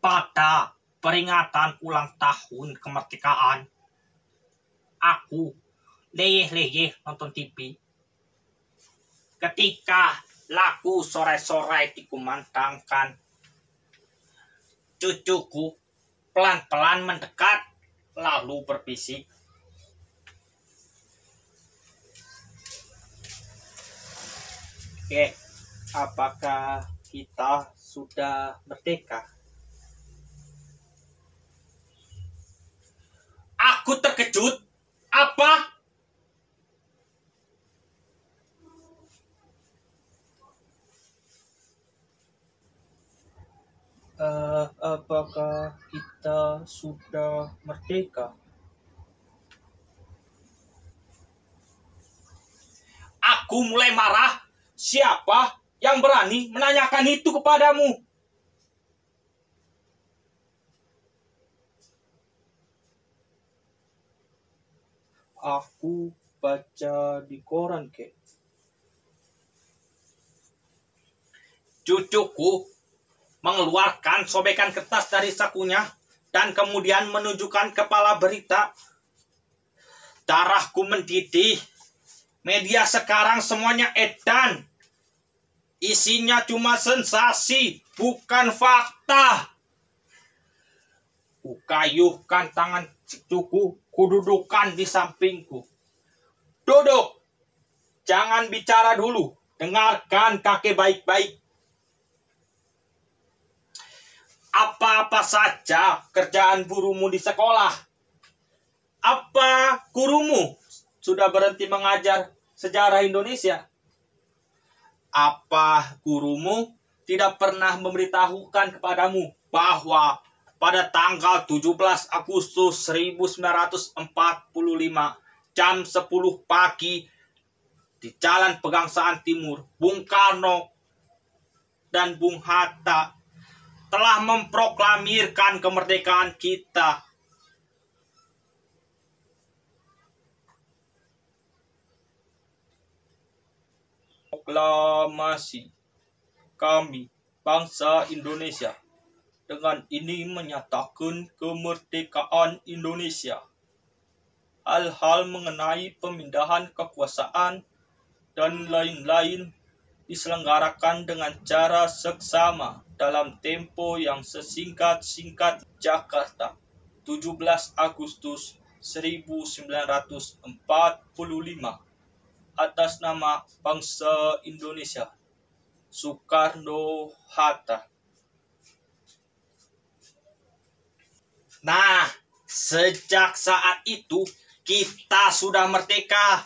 pada peringatan ulang tahun kemerdekaan, aku leyeh-leyeh nonton TV. Ketika lagu Sorai-Sorai dikumandangkan, cucuku pelan-pelan mendekat lalu berbisik, "Oke, apakah kita sudah merdeka?" Aku terkejut. Apa? Apakah kita sudah merdeka? Aku mulai marah. Siapa yang berani menanyakan itu kepadamu? Aku baca di koran, Kek. Cucuku mengeluarkan sobekan kertas dari sakunya dan kemudian menunjukkan kepala berita. Darahku mendidih. Media sekarang semuanya edan. Isinya cuma sensasi, bukan fakta. Kukayuhkan tangan cucuku, kududukan di sampingku. Duduk, jangan bicara dulu. Dengarkan kakek baik-baik. Apa-apa saja kerjaan gurumu di sekolah? Apa gurumu sudah berhenti mengajar sejarah Indonesia? Apa gurumu tidak pernah memberitahukan kepadamu bahwa pada tanggal 17 Agustus 1945 jam 10 pagi di Jalan Pegangsaan Timur, Bung Karno dan Bung Hatta telah memproklamirkan kemerdekaan kita. Proklamasi kami, bangsa Indonesia, dengan ini menyatakan kemerdekaan Indonesia. Hal-hal mengenai pemindahan kekuasaan dan lain-lain diselenggarakan dengan cara seksama dalam tempo yang sesingkat-singkat. Jakarta, 17 Agustus 1945. Atas nama bangsa Indonesia, Soekarno-Hatta. Nah, sejak saat itu kita sudah merdeka.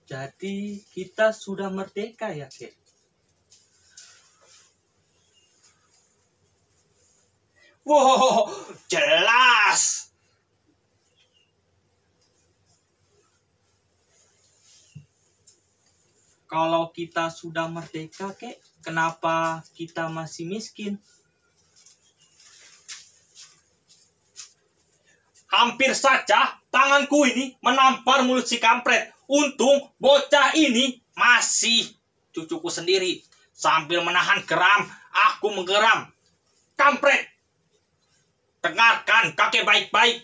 Jadi kita sudah merdeka ya, Kek? Wow, jelas. Kalau kita sudah merdeka, Kek, kenapa kita masih miskin? Hampir saja tanganku ini menampar mulut si kampret. Untung bocah ini masih cucuku sendiri. Sambil menahan geram, aku menggeram. Kampret, dengarkan kakek baik-baik.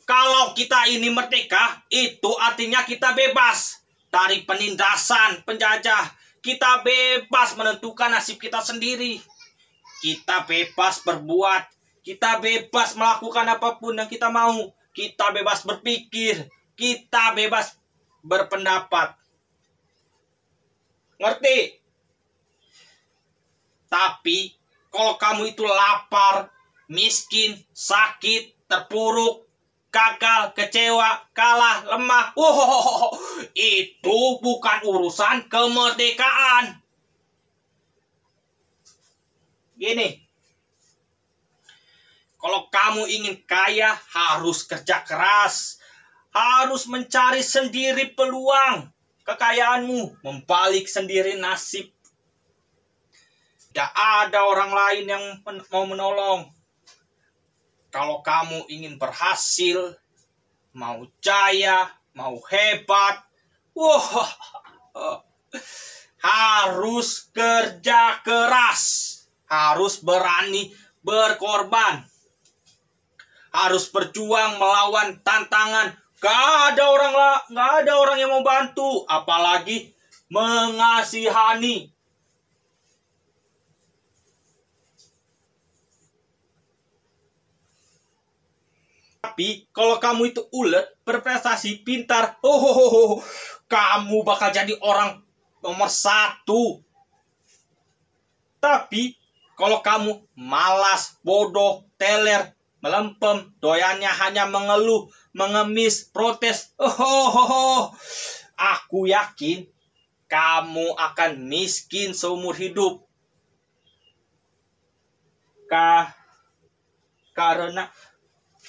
Kalau kita ini merdeka, itu artinya kita bebas dari penindasan penjajah. Kita bebas menentukan nasib kita sendiri. Kita bebas berbuat. Kita bebas melakukan apapun yang kita mau. Kita bebas berpikir. Kita bebas berpendapat. Ngerti? Tapi kalau kamu itu lapar, miskin, sakit, terpuruk, gagal, kecewa, kalah, lemah, itu bukan urusan kemerdekaan. Gini, kalau kamu ingin kaya, harus kerja keras, harus mencari sendiri peluang kekayaanmu, membalik sendiri nasib. Tidak ada orang lain yang mau menolong. Kalau kamu ingin berhasil, mau jaya, mau hebat, wah, harus kerja keras, harus berani berkorban, harus berjuang melawan tantangan. Gak ada orang yang mau bantu, apalagi mengasihani. Tapi kalau kamu itu ulet, berprestasi, pintar, kamu bakal jadi orang nomor 1. Tapi kalau kamu malas, bodoh, teler, melempem, doyannya hanya mengeluh, mengemis, protes, aku yakin kamu akan miskin seumur hidup. Karena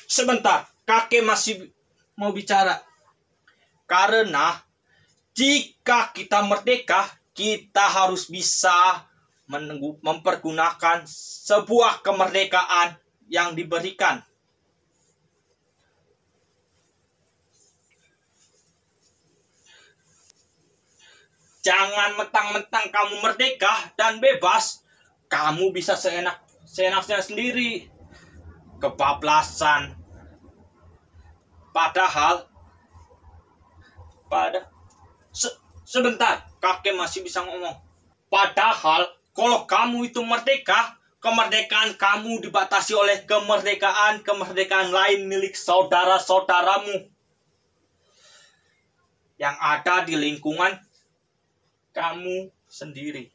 sebentar, kakek masih mau bicara. Karena jika kita merdeka, kita harus bisa mempergunakan sebuah kemerdekaan yang diberikan. Jangan mentang-mentang kamu merdeka dan bebas, kamu bisa seenaknya sendiri. Kebablasan. Sebentar, kakek masih bisa ngomong. Padahal kalau kamu itu merdeka, kemerdekaan kamu dibatasi oleh kemerdekaan lain milik saudara-saudaramu yang ada di lingkungan kamu sendiri.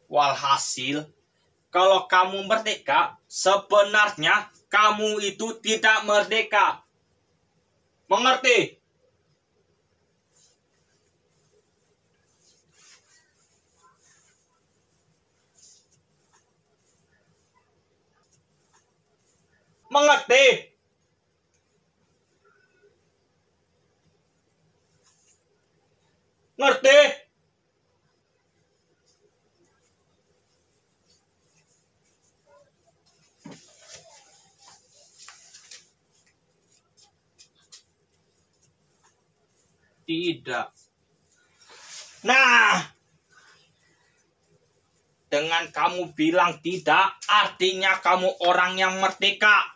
Walhasil, kalau kamu merdeka, sebenarnya kamu itu tidak merdeka. Mengerti? Mengerti? Ngerti? Tidak. Nah, dengan kamu bilang tidak, artinya kamu orang yang merdeka.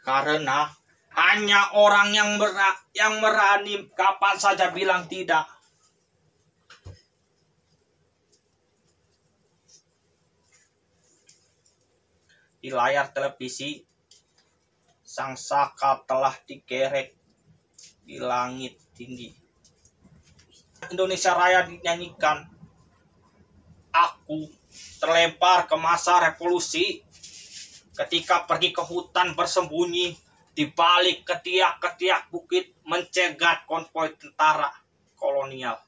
Karena hanya orang yang berani kapan saja bilang tidak. Di layar televisi, sang saka telah dikerek di langit tinggi. Indonesia Raya dinyanyikan. Aku terlempar ke masa revolusi ketika pergi ke hutan bersembunyi di balik ketiak-ketiak bukit mencegat konvoi tentara kolonial,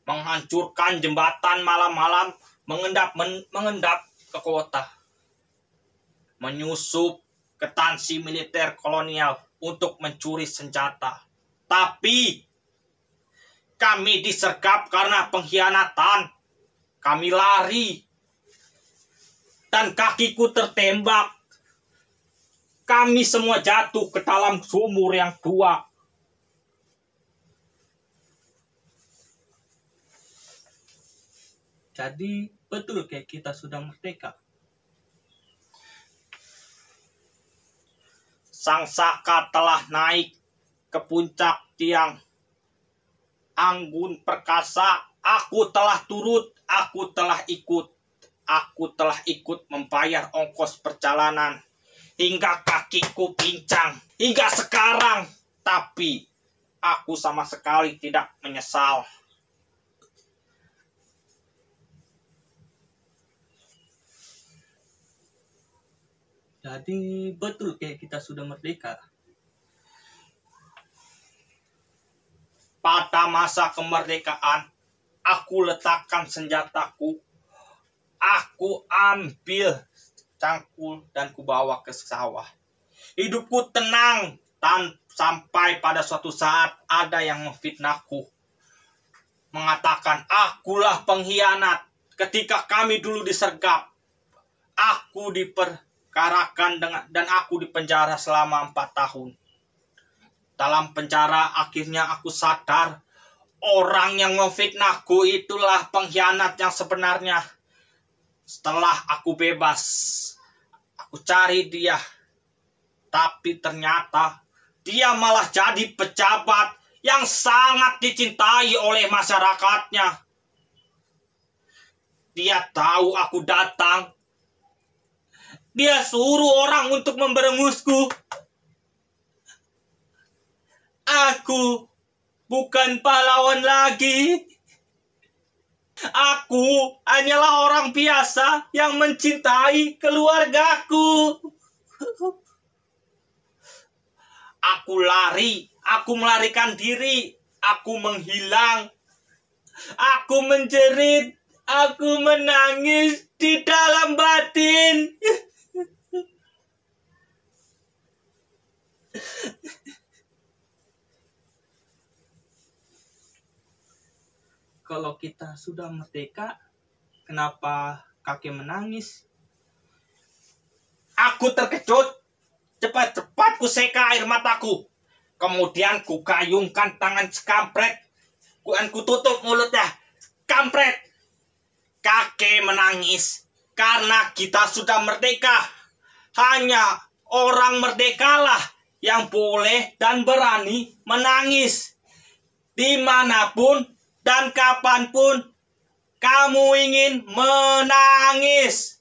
menghancurkan jembatan malam-malam, mengendap ke kota, menyusup ke tansi militer kolonial untuk mencuri senjata. Tapi kami disergap karena pengkhianatan. Kami lari dan kakiku tertembak. Kami semua jatuh ke dalam sumur yang tua. Jadi betul kayak kita sudah merdeka. Sang saka telah naik ke puncak tiang anggun perkasa. Aku telah turut, aku telah ikut membayar ongkos perjalanan hingga kakiku pincang hingga sekarang, tapi aku sama sekali tidak menyesal. Jadi betul kayak kita sudah merdeka. Pada masa kemerdekaan, aku letakkan senjataku, aku ambil cangkul dan kubawa ke sawah. Hidupku tenang sampai pada suatu saat ada yang memfitnahku, mengatakan akulah pengkhianat. Ketika kami dulu disergap, aku Karakan dan aku dipenjara selama 4 tahun. Dalam penjara akhirnya aku sadar orang yang memfitnahku itulah pengkhianat yang sebenarnya. Setelah aku bebas, aku cari dia. Tapi ternyata dia malah jadi pejabat yang sangat dicintai oleh masyarakatnya. Dia tahu aku datang. Dia suruh orang untuk memberengusku. Aku bukan pahlawan lagi. Aku hanyalah orang biasa yang mencintai keluargaku. Aku lari, aku melarikan diri, aku menghilang, aku menjerit, aku menangis di dalam batin. Kalau kita sudah merdeka, kenapa kakek menangis? Aku terkejut. Cepat-cepat ku seka air mataku. Kemudian ku gayungkan tangan si kampret. Dan ku tutup mulutnya. Kampret. Kakek menangis. Karena kita sudah merdeka. Hanya orang merdekalah yang boleh dan berani menangis. Dimanapun dan kapanpun kamu ingin menangis.